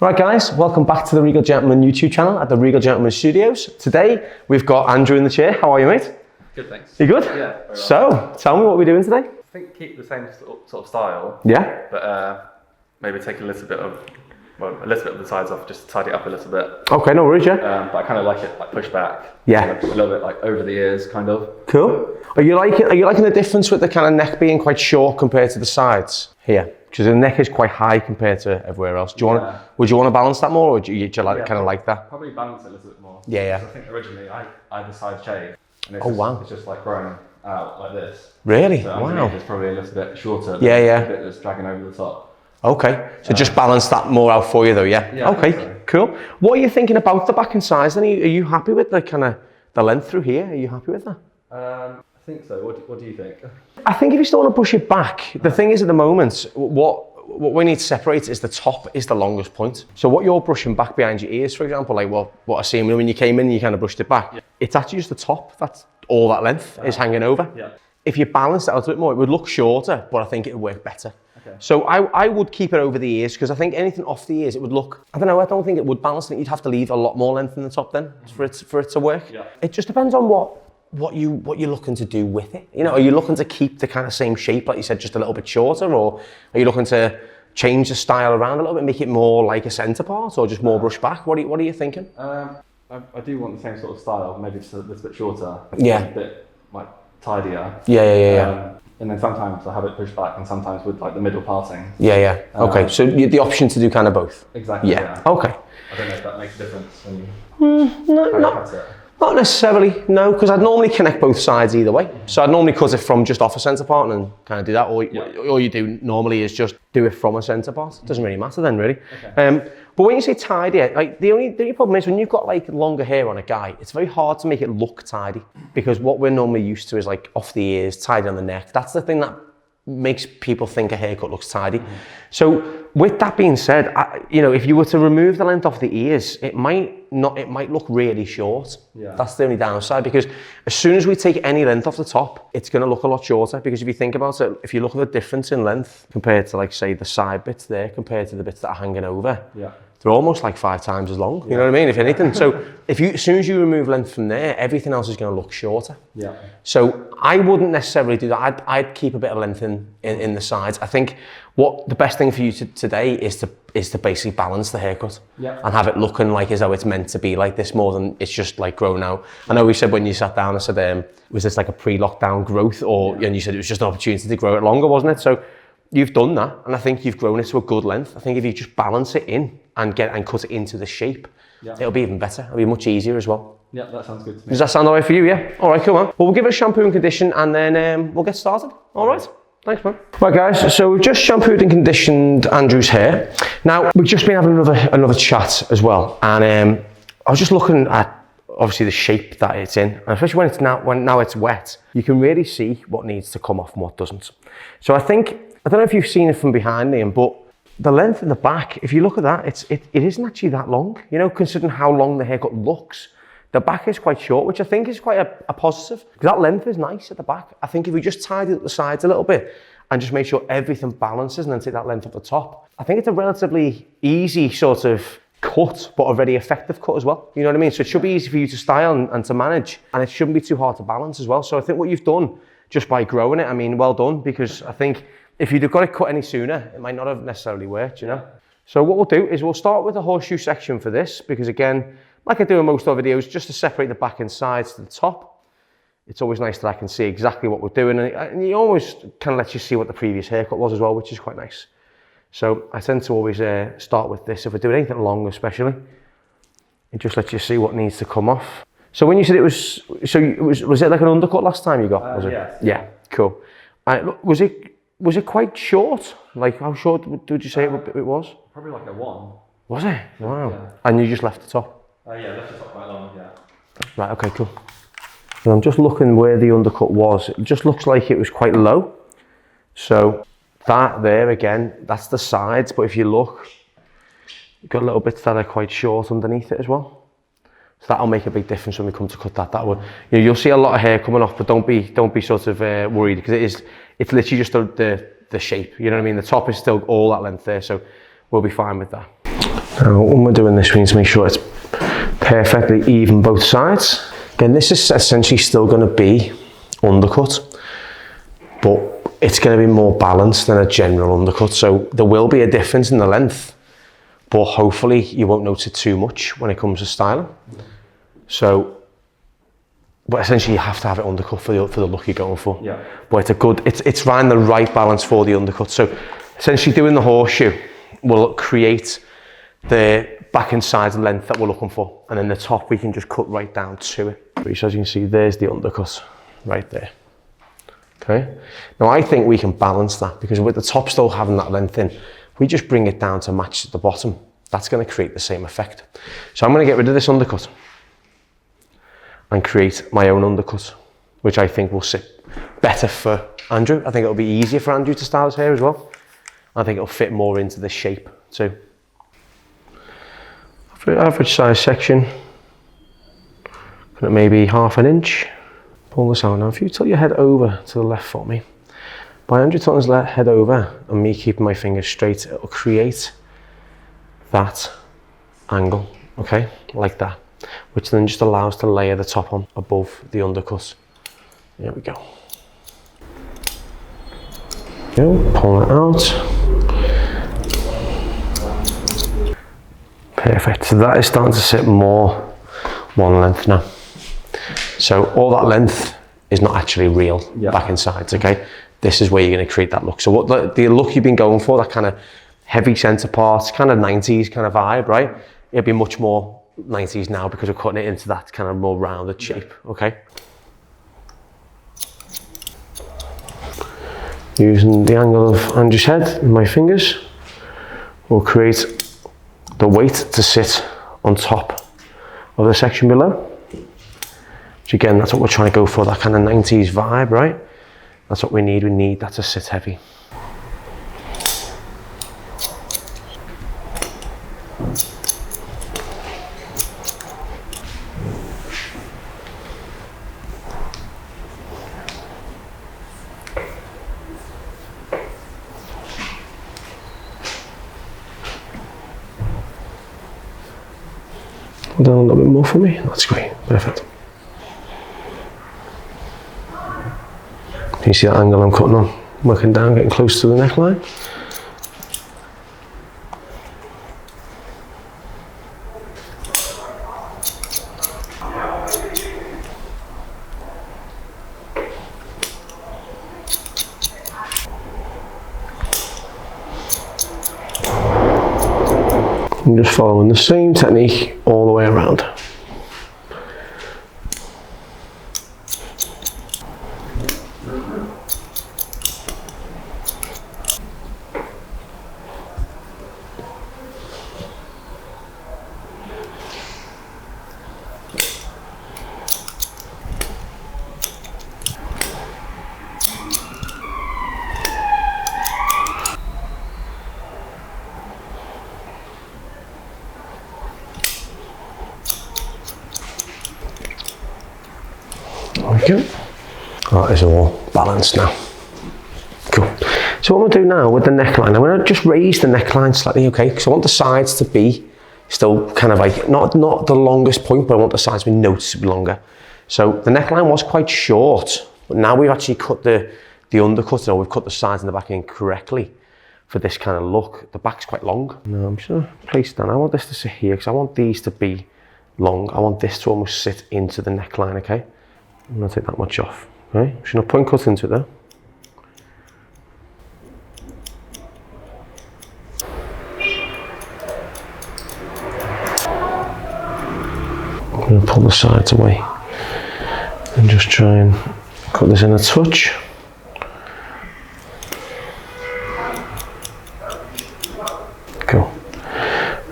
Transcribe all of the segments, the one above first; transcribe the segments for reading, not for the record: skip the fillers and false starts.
Right guys, welcome back to the Regal Gentleman YouTube channel at the Regal Gentleman Studios. Today, we've got Andrew in the chair. How are you, mate? Good, thanks. You good? Yeah, very well. So, tell me what we're doing today. I think keep the same sort of style. Yeah? But maybe take a little bit of the sides off, just tidy it up a little bit. Okay, no worries, yeah. But I kind of like it like pushed back. Yeah. So a little bit like over the ears, kind of. Cool. Are you liking the difference with the kind of neck being quite short compared to the sides here? Because the neck is quite high compared to everywhere else. Would you want to balance that more, or do you kind of like that? Probably balance it a little bit more. Yeah, yeah. I think originally I had the side shave, and it's just like growing out like this. Really? So wow. It's probably a little bit shorter. Yeah, yeah. A bit that's dragging over the top. Okay, so just balance that more out for you though, yeah? Yeah. Okay, So. cool. What are you thinking about the back and sides then? Are you happy with the kind of the length through here? Are you happy with that? I think so. What do you think? I think if you still want to push it back, the thing is at the moment, what we need to separate is the top is the longest point. So what you're brushing back behind your ears, for example, like what I seen when you came in, you kind of brushed it back. Yeah. It's actually just the top, that's all that length is hanging over. Yeah. If you balance it out a bit more, it would look shorter, but I think it would work better. Okay. So I would keep it over the ears, because I think anything off the ears, it would look, I don't think it would balance it. You'd have to leave a lot more length in the top then for it to work. Yeah. It just depends on what you're looking to do with it. You know, are you looking to keep the kind of same shape, like you said, just a little bit shorter, or are you looking to change the style around a little bit, make it more like a centre part, or just more brush back? What are you thinking? I do want the same sort of style, maybe just a little bit shorter. Yeah. A bit like tidier. Yeah. And then sometimes I have it pushed back, and sometimes with like the middle parting. Yeah. Okay, so the option to do kind of both. Exactly. Yeah. Okay. I don't know if that makes a difference when you cut it. Not necessarily, no, because I'd normally connect both sides either way. So I'd normally cut it from just off a centre part and kind of do that, or all you do normally is just do it from a centre part. It doesn't really matter then, really. Okay. But when you say tidy, like the only problem is when you've got like longer hair on a guy, it's very hard to make it look tidy, because what we're normally used to is like off the ears, tidy on the neck. That's the thing that makes people think a haircut looks tidy. So with that being said, if you were to remove the length off the ears, it might look really short. Yeah. That's the only downside, because as soon as we take any length off the top, it's going to look a lot shorter. Because if you think about it, if you look at the difference in length compared to, like, say, the side bits there compared to the bits that are hanging over, they're almost like 5 times as long. You know what I mean? If anything. So as soon as you remove length from there, everything else is going to look shorter. Yeah. So I wouldn't necessarily do that. I'd keep a bit of length in the sides. I think the best thing for you today is to basically balance the haircut and have it looking like as though it's meant to be like this, more than it's just like grown out. I know we said when you sat down, I said, was this like a pre-lockdown growth, and you said it was just an opportunity to grow it longer, wasn't it? So you've done that, and I think you've grown it to a good length. I think if you just balance it in and cut it into the shape, it'll be even better. It'll be much easier as well. Yeah, that sounds good to me. Does that sound all right for you? Yeah. All right, cool, man. Well, we'll give it a shampoo and condition, and then we'll get started. All right. Thanks, man. Right, guys, so we've just shampooed and conditioned Andrew's hair. Now, we've just been having another chat as well, and I was just looking at, obviously, the shape that it's in, and especially when now it's wet, you can really see what needs to come off and what doesn't. So I don't know if you've seen it from behind me, but the length in the back, if you look at that, it isn't actually that long, considering how long the haircut looks. The back is quite short, which I think is quite a positive, because that length is nice at the back. I think if we just tidy up the sides a little bit and just make sure everything balances and then take that length at the top, I think it's a relatively easy sort of cut, but a very effective cut as well. You know what I mean? So it should be easy for you to style and to manage, and it shouldn't be too hard to balance as well. So I think what you've done just by growing it, well done, because I think if you'd have got it cut any sooner, it might not have necessarily worked, So what we'll do is we'll start with the horseshoe section for this, because again, like I do in most of our videos, just to separate the back and sides to the top. It's always nice that I can see exactly what we're doing, and it always kind of lets you see what the previous haircut was as well, which is quite nice. So I tend to always start with this if we're doing anything long, especially. It just lets you see what needs to come off. So when you said was it like an undercut last time you got? Was it? Yeah, cool. Was it quite short? Like, how short would you say it was? Probably like a 1. Was it? Wow. Yeah. And you just left the top? Yeah, left the top quite long, yeah. Right, okay, cool. And I'm just looking where the undercut was. It just looks like it was quite low. So that there, again, that's the sides, but if you look, you've got little bits that are quite short underneath it as well. So that'll make a big difference when we come to cut that. You'll see a lot of hair coming off, but don't be sort of worried, because it's literally just the shape. You know what I mean? The top is still all that length there, so we'll be fine with that. Now, when we're doing this, we need to make sure it's perfectly even both sides. Again, this is essentially still going to be undercut, but it's going to be more balanced than a general undercut. So there will be a difference in the length, but hopefully you won't notice it too much when it comes to styling. So, but essentially you have to have it undercut for the look you're going for. Yeah. But it's finding the right balance for the undercut. So essentially doing the horseshoe will create the back and sides length that we're looking for. And then the top we can just cut right down to it. So as you can see, there's the undercut right there. Okay. Now I think we can balance that because with the top still having that length in, we just bring it down to match the bottom. That's going to create the same effect. So I'm going to get rid of this undercut and create my own undercut, which I think will sit better for Andrew. I think it'll be easier for Andrew to style his hair as well. I think it'll fit more into the shape too. For average size section, maybe 1/2 inch. Pull this out now. If you tilt your head over to the left for me, by Andrew tilting his head over and me keeping my fingers straight, it'll create that angle, okay, like that, which then just allows to layer the top on above the undercut. There we go. Pull it out. Perfect. So that is starting to sit more one length now. So all that length is not actually real back and sides, okay? This is where you're going to create that look. So what the look you've been going for, that kind of heavy centre part, kind of 90s kind of vibe, right? It'll be much more 90s now because we're cutting it into that kind of more rounded shape, okay? Using the angle of Andrew's head and my fingers, we'll create the weight to sit on top of the section below. Which again, that's what we're trying to go for, that kind of 90s vibe, right? That's what we need that to sit heavy. Down a little bit more for me, that's great, perfect. Can you see that angle I'm cutting on? Working down, getting close to the neckline. I'm just following the same technique all the way around. There we go. That is all balanced now. Cool. So what I'm going to do now with the neckline, I'm going to just raise the neckline slightly, okay? Because I want the sides to be still kind of like, not the longest point, but I want the sides to be noticeably longer. So the neckline was quite short, but now we've actually cut the undercut, or we've cut the sides and the back in correctly for this kind of look. The back's quite long. Now I'm just going to place it down. I want this to sit here because I want these to be long. I want this to almost sit into the neckline, okay? I'm going to take that much off, okay? I'm just going to point cut into it there. I'm going to pull the sides away and just try and cut this in a touch. Cool.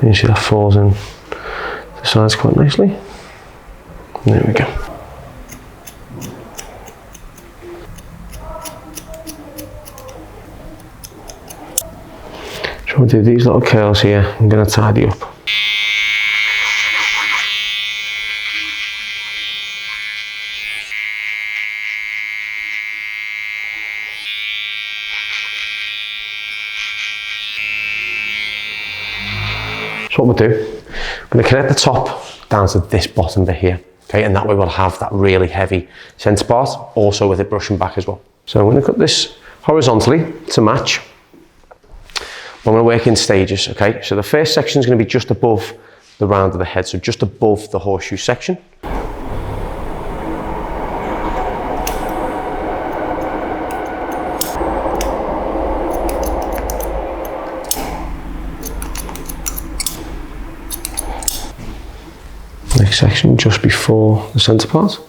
And you see that falls in the sides quite nicely. There we go. So we'll do these little curls here. I'm going to tidy up. So what we're want to do, I'm going to connect the top down to this bottom bit here. Okay, and that way we'll have that really heavy centre part, also with it brushing back as well. So I'm going to cut this horizontally to match. I'm going to work in stages, okay? So the first section is going to be just above the round of the head, so just above the horseshoe section. Next section just before the centre part.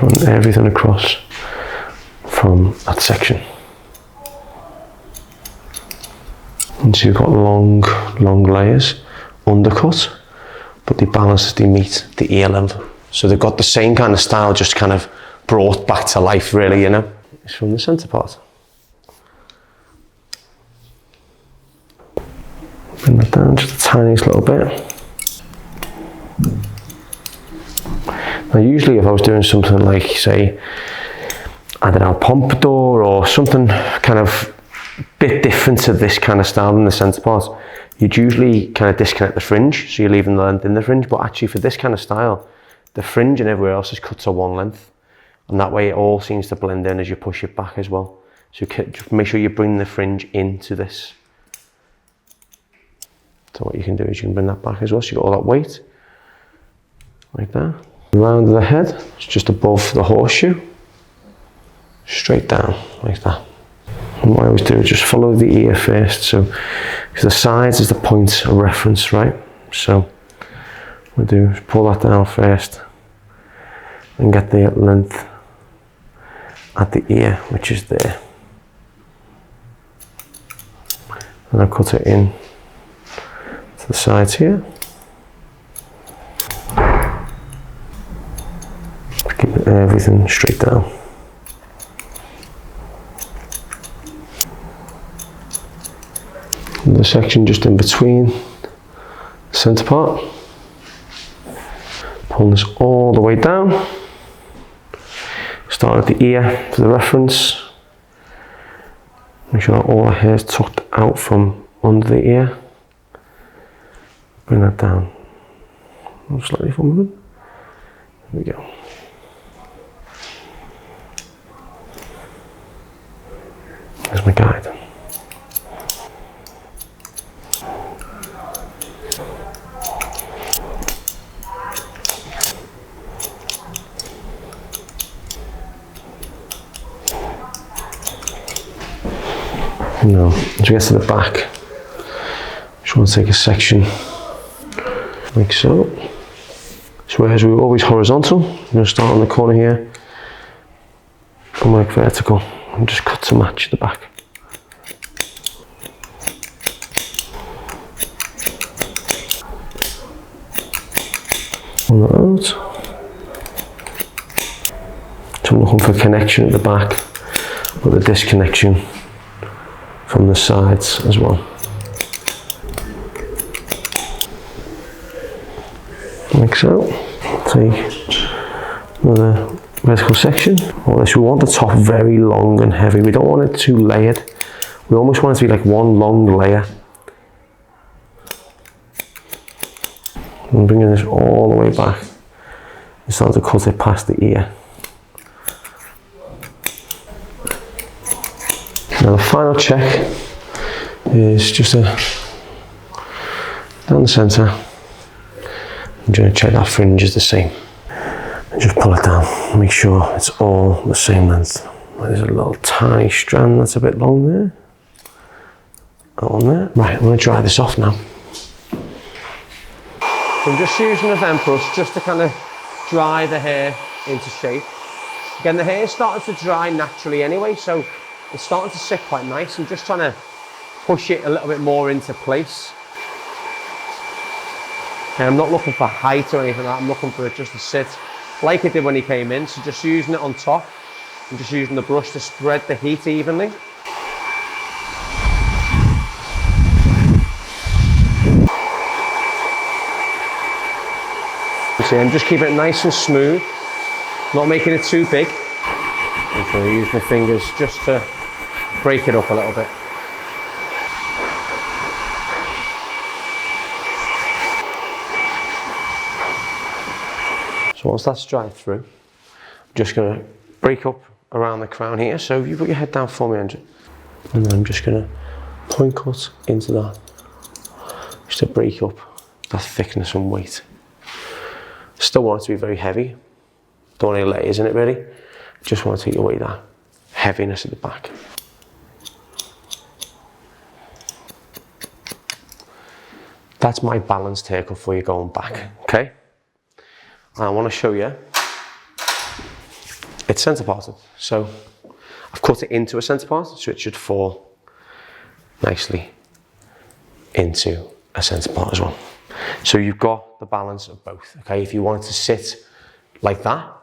Run everything across from that section. And so you've got long layers, undercut, but they balance, they meet the ear length. So they've got the same kind of style, just kind of brought back to life, really, you know. It's from the centre part. Bring that down just the tiniest little bit. Now usually if I was doing something like, say, I don't know, pompadour or something kind of bit different to this kind of style in the centre part, you'd usually kind of disconnect the fringe, so you're leaving the length in the fringe, but actually for this kind of style, the fringe and everywhere else is cut to one length, and that way it all seems to blend in as you push it back as well. So just make sure you bring the fringe into this. So what you can do is you can bring that back as well, so you got all that weight, like that. Round the head, it's just above the horseshoe, straight down, like that. And what I always do is just follow the ear first, so because the sides is the point of reference, right? So what we do is pull that down first and get the length at the ear, which is there. And I cut it in to the sides here. Keep everything straight down. And the section just in between the centre part. Pulling this all the way down. Start at the ear for the reference. Make sure that all the hair is tucked out from under the ear. Bring that down slightly forward. There we go. There's my guide. Now, as we get to the back, just want to take a section like so. So as we're always horizontal, I'm going to start on the corner here and work vertical and just cut to match the back. On that out. So I'm looking for connection at the back, but the disconnection from the sides as well. Like so. Take another vertical section. Or this, we want the top very long and heavy. We don't want it too layered. We almost want it to be like one long layer. I'm bringing this all the way back and starting to cut it past the ear. Now the final check is just down the centre. I'm going to check that fringe is the same. And just pull it down, make sure it's all the same length. There's a little tiny strand that's a bit long there. That one there. Right, I'm going to dry this off now. So I'm just using a vent brush just to kind of dry the hair into shape. Again, the hair is starting to dry naturally anyway, so it's starting to sit quite nice. I'm just trying to push it a little bit more into place. And I'm not looking for height or anything like that, I'm looking for it just to sit like it did when he came in. So just using it on top and just using the brush to spread the heat evenly. cut in, just keep it nice and smooth, not making it too big. I'm going to use my fingers just to break it up a little bit. So once that's dried through, I'm just going to break up around the crown here. So if you put your head down for me, Andrew, and then I'm just going to point cut into that, just to break up that thickness and weight. Still want it to be very heavy. Don't want any layers in it really. Just want to take away that heaviness at the back. That's my balanced haircut for you going back, okay? And I want to show you, it's centre parted. So I've cut it into a centre part, so it should fall nicely into a centre part as well. So you've got the balance of both, okay? If you want it to sit like that,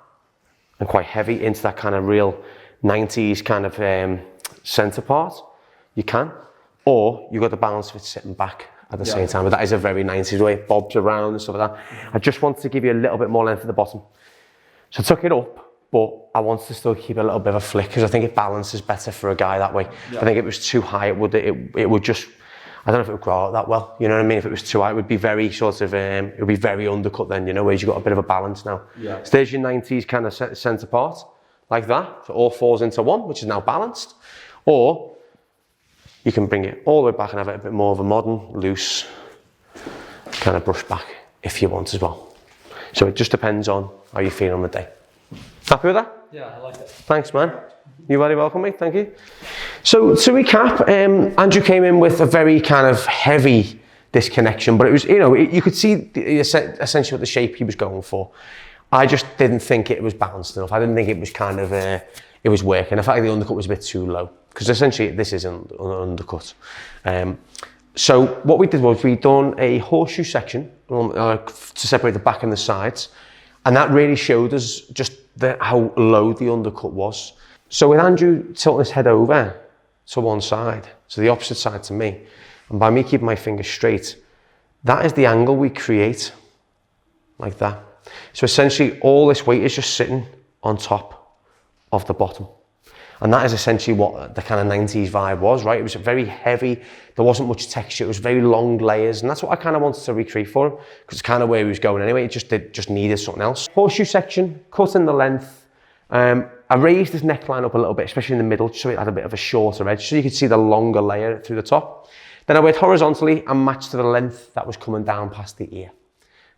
and quite heavy into that kind of real 90s kind of centre part, you can. Or you've got the balance of it sitting back at the same time, but that is a very 90s way, bobs around and stuff like that. I just wanted to give you a little bit more length at the bottom. So I took it up, but I wanted to still keep a little bit of a flick because I think it balances better for a guy that way. I think if it was too high, it would just, I don't know if it would grow out that well, you know what I mean? If it was too high, it would be very sort of, it would be very undercut then, you know, whereas you've got a bit of a balance now. So there's your 90s kind of centre part, like that. So it all falls into one, which is now balanced. Or you can bring it all the way back and have it a bit more of a modern, loose, kind of brush back if you want as well. So it just depends on how you feel on the day. Happy with that? Yeah, I like it. Thanks, man. You're very welcome, mate. Thank you. So to recap, Andrew came in with a very kind of heavy disconnection, but it was, you know, you could see essentially what the shape he was going for. I just didn't think it was balanced enough. I didn't think it was kind of, it was working. I felt like the undercut was a bit too low because essentially this is an undercut. So what we did was we done a horseshoe section to separate the back and the sides. And that really showed us just how low the undercut was. So with Andrew tilting his head over to one side, so the opposite side to me, and by me keeping my fingers straight, that is the angle we create, like that. So essentially all this weight is just sitting on top of the bottom. And that is essentially what the kind of 90s vibe was, right? It was very heavy, there wasn't much texture, it was very long layers, and that's what I kind of wanted to recreate for him, because it's kind of where he was going anyway, it just needed something else. Horseshoe section, cut in the length. I raised his neckline up a little bit, especially in the middle, so it had a bit of a shorter edge, so you could see the longer layer through the top. Then I went horizontally and matched to the length that was coming down past the ear.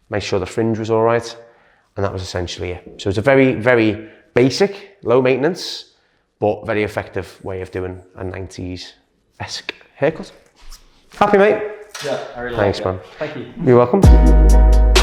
Made sure the fringe was all right, and that was essentially it. So it's a very, very basic, low maintenance, but very effective way of doing a 90s-esque haircut. Happy, mate? Yeah, I really Thanks, like it. man. Thank you. You're welcome.